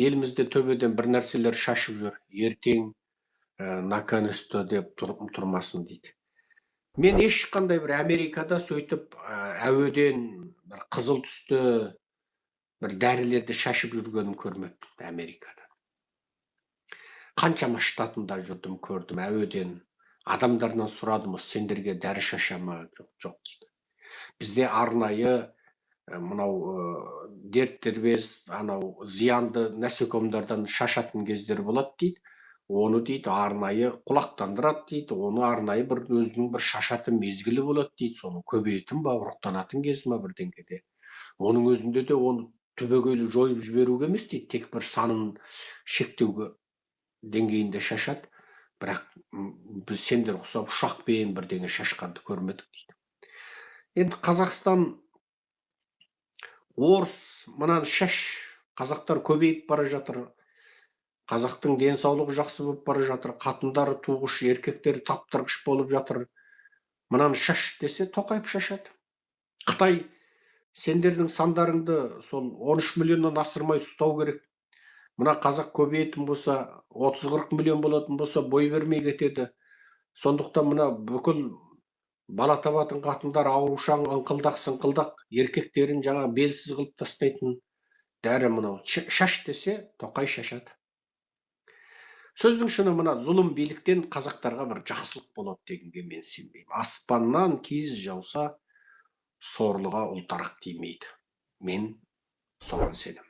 елімізде төбеден бір нәрселер шашып жүр, ертең наконец-то деп тұрмасын дейді. Мен ешқандай бір Америкада сөйтіп әуеден бір қызыл түсті бір дәрілерді шашып жүргенін көрмеппін Америкада. Қаншама штатында жүрдім, көрдім, әуеден адамдардан сұрадым, сендерге дәрі шаша ма? Жоқ дейді. Бізде арнайы мынау дерттербез, анау зиянды насекомдардан шашатын кездер болады дейді. Оны дейді арнайы құлақтандырады дейді, оны арнайы бір өзінің бір шашатын мезгілі болады дейді, соны көбейетін ба, ұрықтанатын кез ма бірдеңкеде. Оның өзінде де оны түбегейлі жойып жіберуге емес дейді, тек бір санын шектеуге деңгейінде шашады. Бірақ біз сендер ұқсап ұшақпен бірдеңе шашқанды көрмедік дейді. Енді Қазақстан, орыс, мынаны шаш, қазақтар көбейіп бара жатыр. Қазақтың денсаулығы жақсы болып бара жатыр, қатындары туғыш, еркектері таптырғыш болып жатыр. Мынаны шаш десе, Тоқаев шашады. Қытай, сендердің сандарыңды сол 13 миллионнан асырмай ұстау керек. Мына қазақ көбейетін болса, 30-40 миллион болатын болса, бой бермей кетеді. Сондықтан мына бүкіл бала табатын қатындар аурушаң, ыңқылдақ-сыңқылдақ, еркектерін жаңа белсіз қылып тастайтын дәрі мынау. Шаш десе, Тоқай шашады. Сөздің шыны, мына зұлым биліктен қазақтарға бір жақсылық болады дегенге мен сенбеймін. Аспаннан киіз жауса, сорлыға ұлтарақ тимейді. Мен соған сенемін.